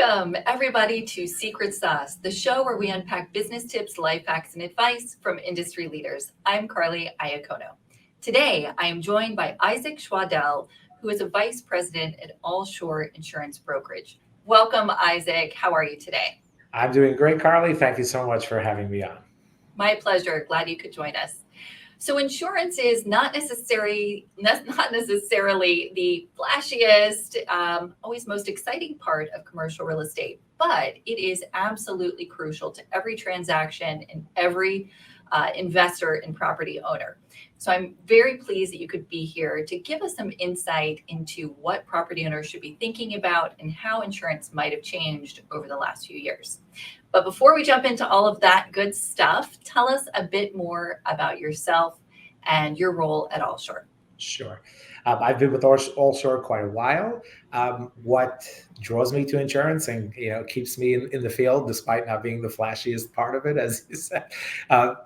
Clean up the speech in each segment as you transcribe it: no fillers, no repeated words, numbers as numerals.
Welcome, everybody, to Secret Sauce, the show where we unpack business tips, life hacks, and advice from industry leaders. I'm Karly.iacono. Today, I am joined by Schwadel, who is a vice president at Allsure Insurance Brokerage. Welcome, Isaac. How are you today? I'm doing great, Karly. Thank you so much for having me on. My pleasure. Glad you could join us. So insurance is not necessarily the flashiest, always most exciting part of commercial real estate, but it is absolutely crucial to every transaction and every investor and property owner. So I'm very pleased that you could be here to give us some insight into what property owners should be thinking about and how insurance might have changed over the last few years. But before we jump into all of that good stuff, tell us a bit more about yourself and your role at Allsure. Sure. I've been with Allsure quite a while. What draws me to insurance and keeps me in the field, despite not being the flashiest part of it, as you said,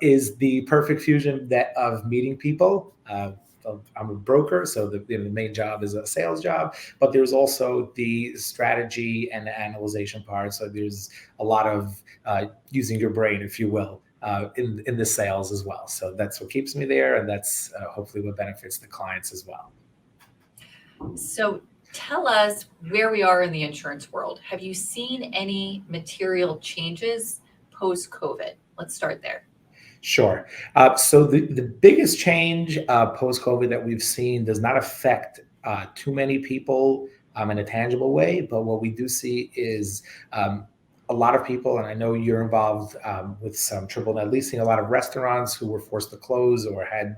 is the perfect fusion of meeting people. I'm a broker, so the main job is a sales job, but there's also the strategy and the analyzation part. So there's a lot of using your brain, if you will, in the sales as well. So that's what keeps me there, and that's hopefully what benefits the clients as well. So tell us where we are in the insurance world. Have you seen any material changes post-COVID? Let's start there. Sure. So the biggest change post-COVID that we've seen does not affect too many people in a tangible way, but what we do see is a lot of people, and I know you're involved with some triple net leasing, a lot of restaurants who were forced to close or had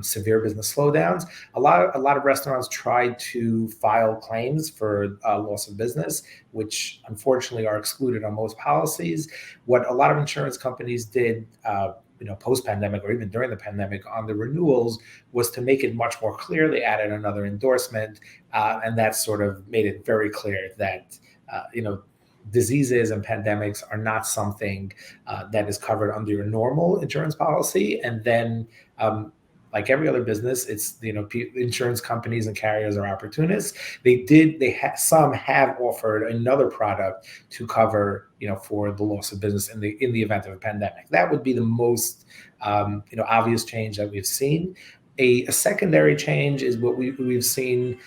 severe business slowdowns. A lot of restaurants tried to file claims for loss of business, which unfortunately are excluded on most policies. What a lot of insurance companies did post-pandemic or even during the pandemic on the renewals was to make it much more clear. They added another endorsement, and that sort of made it very clear that, diseases and pandemics are not something that is covered under your normal insurance policy. And then, like every other business, it's, insurance companies and carriers are opportunists. Some have offered another product to cover, for the loss of business in the event of a pandemic. That would be the most, obvious change that we've seen. A secondary change is what we've seen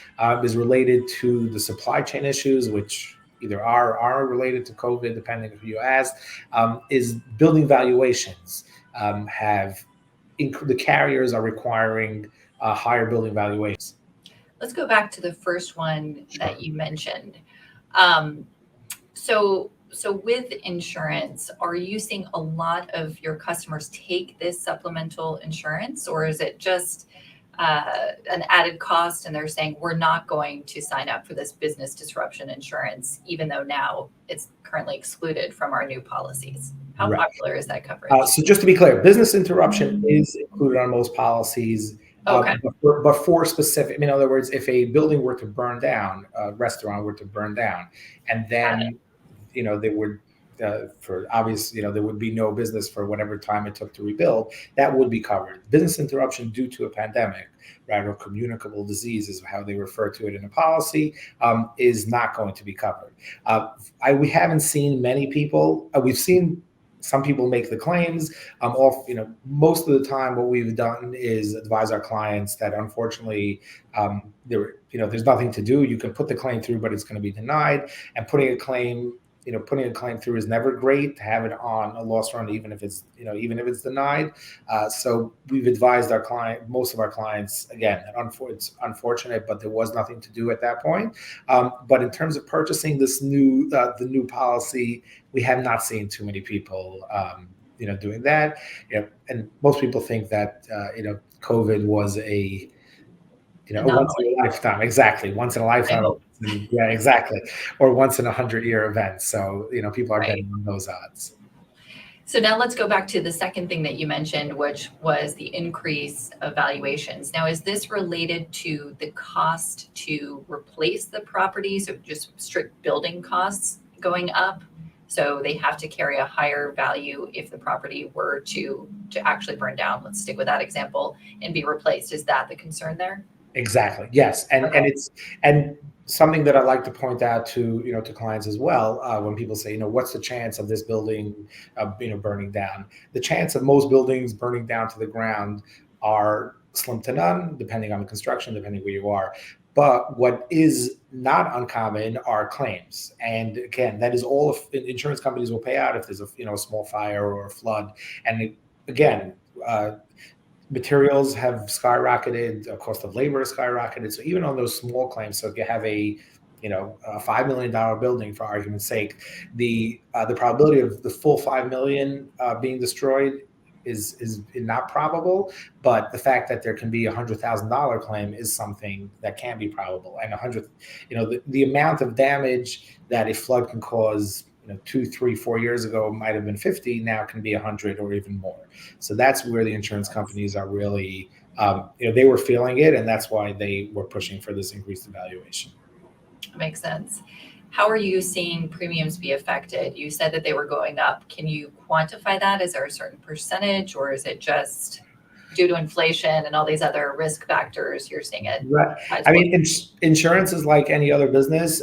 is related to the supply chain issues, which either are related to COVID, depending on who you ask, is building valuations the carriers are requiring higher building valuations. Let's go back to the first one that you mentioned. So with insurance, are you seeing a lot of your customers take this supplemental insurance, or is it just an added cost and they're saying we're not going to sign up for this business disruption insurance, even though now it's currently excluded from our new policies? How popular is that coverage? So just to be clear, business interruption is included on most policies. Okay. But for specific, in other words, if a building were to burn down, a restaurant were to burn down, and then, they would, for obvious, there would be no business for whatever time it took to rebuild, that would be covered. Business interruption due to a pandemic, right, or communicable disease is how they refer to it in a policy, is not going to be covered. We haven't seen many people, we've seen some people make the claims. Most of the time what we've done is advise our clients that unfortunately there's nothing to do. You can put the claim through, but it's going to be denied. And putting a claim through is never great. To have it on a loss run, even if it's denied. So we've advised most of our clients, again, it's unfortunate, but there was nothing to do at that point. But in terms of purchasing the new policy, we have not seen too many people, doing that. And most people think that, COVID was a once in a lifetime. Exactly. Once in a lifetime. Yeah, exactly. Or once in 100-year event. So, people are betting on those odds. So now let's go back to the second thing that you mentioned, which was the increase of valuations. Now, is this related to the cost to replace the properties, or just strict building costs going up? So they have to carry a higher value if the property were to actually burn down. Let's stick with that example and be replaced. Is that the concern there? Exactly. Yes, and Okay. it's and something that I like to point out to to clients as well when people say what's the chance of this building burning down? The chance of most buildings burning down to the ground are slim to none, depending on the construction, depending where you are. But what is not uncommon are claims, and again, that is all insurance companies will pay out if there's a small fire or a flood, and again. Materials have skyrocketed, the cost of labor has skyrocketed. So even on those small claims, so if you have a $5 million building, for argument's sake, the probability of the full 5 million being destroyed is not probable, but the fact that there can be $100,000 claim is something that can be probable. And the amount of damage that a flood can cause, 2, 3, 4 years ago might have been 50, now can be 100 or even more. So that's where the insurance companies are really, they were feeling it, and that's why they were pushing for this increased evaluation. Makes sense. How are you seeing premiums be affected? You said that they were going up. Can you quantify that? Is there a certain percentage, or is it just due to inflation and all these other risk factors you're seeing it? Right. I mean, insurance is like any other business.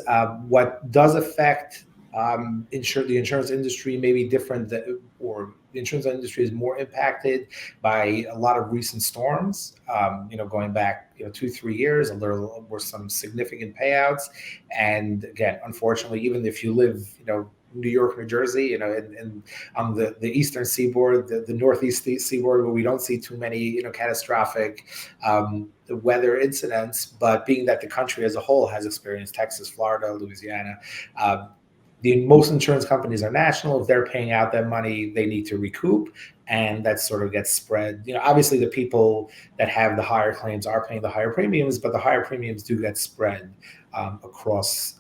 What does affect the insurance industry may be different, or the insurance industry is more impacted by a lot of recent storms. Going back 2-3 years, there were some significant payouts, and again, unfortunately, even if you live New York, New Jersey, and on the eastern seaboard, the northeast seaboard, where we don't see too many catastrophic weather incidents, but being that the country as a whole has experienced, Texas, Florida, Louisiana. The most insurance companies are national. If they're paying out that money, they need to recoup, and that sort of gets spread. Obviously, the people that have the higher claims are paying the higher premiums, but the higher premiums do get spread across,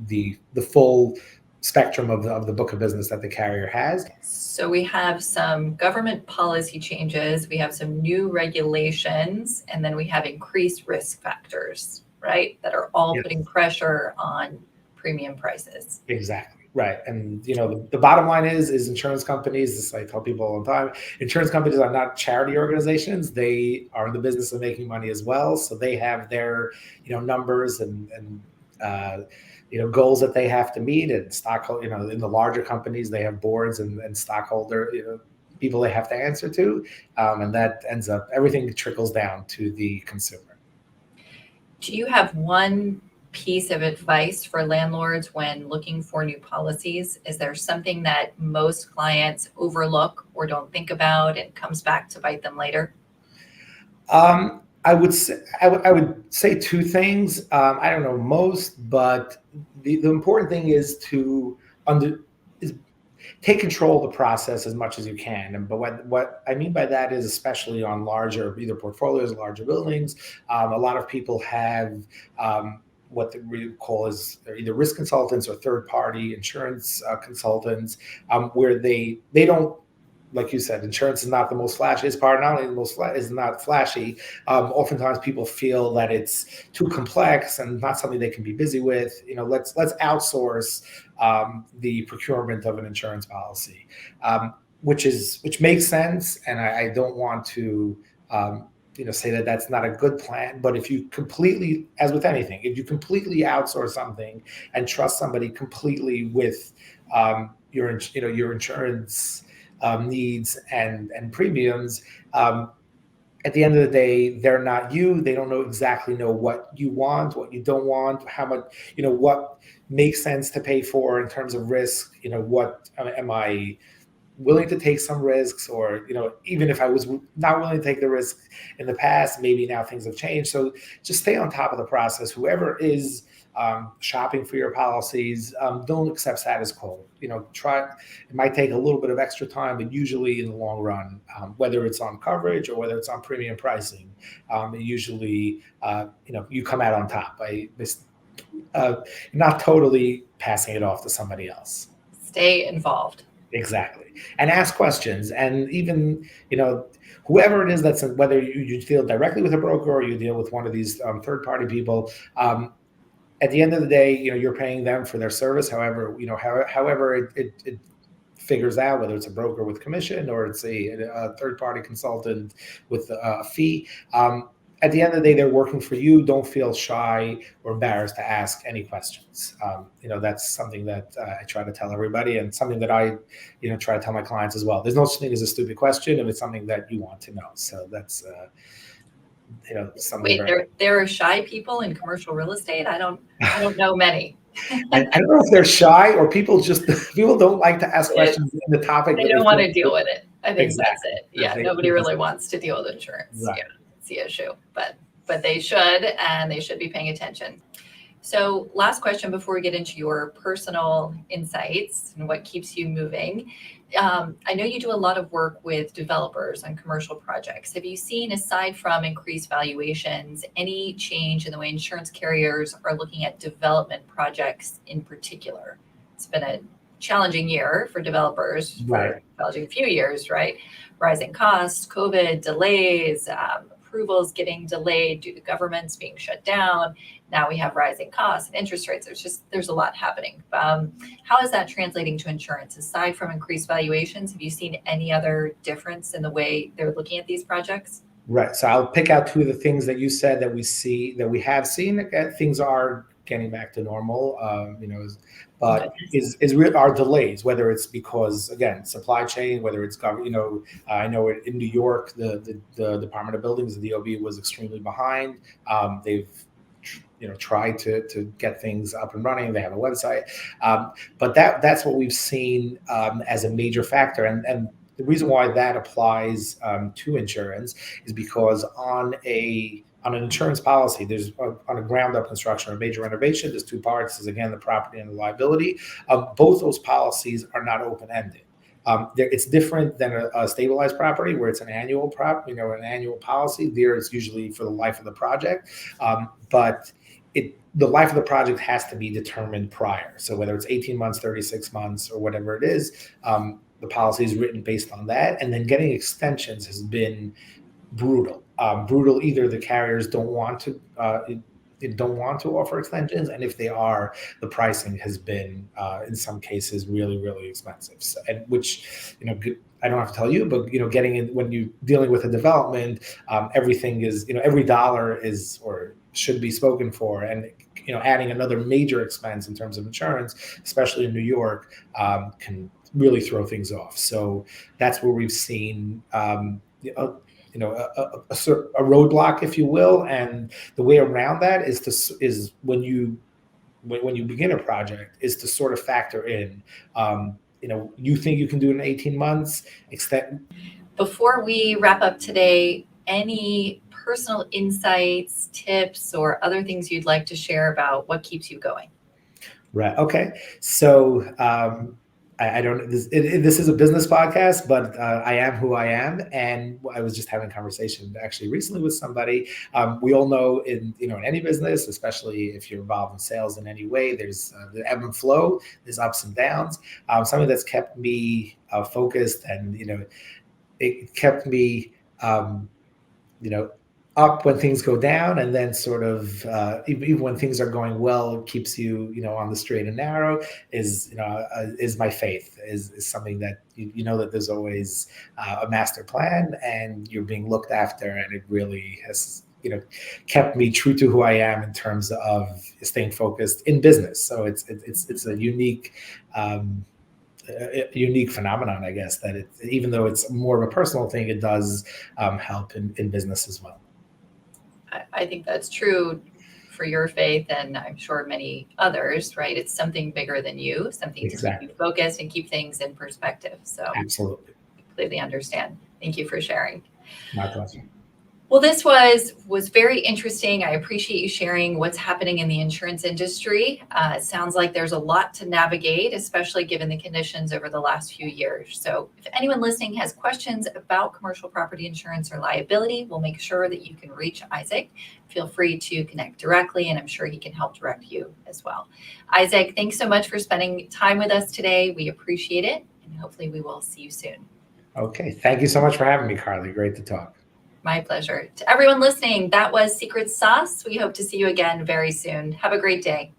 the full spectrum of the book of business that the carrier has. So we have some government policy changes, we have some new regulations, and then we have increased risk factors, right? That are all Yes. putting pressure on premium prices. Exactly. Right. And the bottom line is insurance companies, this I tell people all the time, insurance companies are not charity organizations. They are in the business of making money as well. So they have their numbers and goals that they have to meet, and stockholder, in the larger companies, they have boards and stockholder, people they have to answer to. And that ends up, everything trickles down to the consumer. Do you have one piece of advice for landlords when looking for new policies? Is there something that most clients overlook or don't think about and comes back to bite them later? I would say two things. I don't know most, but the important thing is to take control of the process as much as you can. But what I mean by that is, especially on larger either portfolios, larger buildings, a lot of people have what we call as either risk consultants or third-party insurance consultants, where they don't. Like you said, insurance is not the most flashiest part. Not only the most is not flashy. Oftentimes, people feel that it's too complex and not something they can be busy with. Let's outsource the procurement of an insurance policy, which makes sense. And I don't want to say that that's not a good plan. But if you completely, as with anything, if you completely outsource something and trust somebody completely with your insurance needs and premiums, at the end of the day, they're not you. They don't exactly know what you want, what you don't want, how much, what makes sense to pay for in terms of risk. What am I willing to take some risks, or even if I was not willing to take the risk in the past, maybe now things have changed. So just stay on top of the process. Whoever is shopping for your policies, don't accept status quo. Try. It might take a little bit of extra time, but usually in the long run, whether it's on coverage or whether it's on premium pricing, usually you come out on top by not totally passing it off to somebody else. Stay involved. Exactly. And ask questions. And even, whoever it is, that's whether you deal directly with a broker or you deal with one of these third-party people, at the end of the day, you're paying them for their service. However, however it figures out, whether it's a broker with commission or it's a third-party consultant with a fee, at the end of the day, they're working for you. Don't feel shy or embarrassed to ask any questions. That's something that I try to tell everybody, and something that I, try to tell my clients as well. There's no such thing as a stupid question if it's something that you want to know. So that's, something. Wait, there are shy people in commercial real estate? I don't know many. I don't know if they're shy or people don't like to ask questions in the topic. They don't want to deal with it. I think Exactly. that's it. Yeah, nobody really wants to deal with insurance. Right. Yeah, it's the issue, but they should, and they should be paying attention. So last question before we get into your personal insights and what keeps you moving. I know you do a lot of work with developers on commercial projects. Have you seen, aside from increased valuations, any change in the way insurance carriers are looking at development projects in particular? It's been a challenging year for developers, Right. challenging few years, right? Rising costs, COVID, delays, approvals getting delayed due to governments being shut down. Now we have rising costs and interest rates. There's a lot happening. How is that translating to insurance? Aside from increased valuations, have you seen any other difference in the way they're looking at these projects? Right. So I'll pick out two of the things that you said that we have seen. Things are getting back to normal, but are delays, whether it's because, again, supply chain, whether it's government, I know in New York, the Department of Buildings, the DOB, was extremely behind. They've tried to get things up and running. They have a website, but that's what we've seen as a major factor. And the reason why that applies to insurance is because on an insurance policy, there's on a ground up construction or a major renovation, there's two parts. There's, again, the property and the liability. Both those policies are not open ended. It's different than a stabilized property where it's an annual an annual policy. There, it's usually for the life of the project, but the life of the project has to be determined prior. So whether it's 18 months, 36 months, or whatever it is, the policy is written based on that. And then getting extensions has been brutal. Either the carriers don't want to offer extensions, and if they are, the pricing has been in some cases really, really expensive. So, and which I don't have to tell you, but getting in when you're dealing with a development, everything is every dollar is or should be spoken for, and adding another major expense in terms of insurance, especially in New York, can really throw things off. So that's where we've seen a roadblock, if you will, and the way around that is when you begin a project is to sort of factor in, you think you can do it in 18 months. Before we wrap up today, any personal insights, tips, or other things you'd like to share about what keeps you going? Right. Okay. So I don't. This is a business podcast, but I am who I am, and I was just having a conversation actually recently with somebody. We all know in any business, especially if you're involved in sales in any way, there's the ebb and flow. There's ups and downs. Something that's kept me focused, and it kept me up when things go down, and then sort of even when things are going well, it keeps you on the straight and narrow. Is my faith is something that that there's always a master plan, and you're being looked after, and it really has kept me true to who I am in terms of staying focused in business. So it's a unique. A unique phenomenon, I guess, that even though it's more of a personal thing, it does help in business as well. I think that's true for your faith, and I'm sure many others, right? It's something bigger than you, something Exactly. to keep you focused and keep things in perspective. So Absolutely. Completely understand. Thank you for sharing. My pleasure. Well, this was very interesting. I appreciate you sharing what's happening in the insurance industry. It sounds like there's a lot to navigate, especially given the conditions over the last few years. So if anyone listening has questions about commercial property insurance or liability, we'll make sure that you can reach Isaac. Feel free to connect directly, and I'm sure he can help direct you as well. Isaac, thanks so much for spending time with us today. We appreciate it, and hopefully we will see you soon. Okay. Thank you so much for having me, Karly. Great to talk. My pleasure. To everyone listening, that was Secret Sauce. We hope to see you again very soon. Have a great day.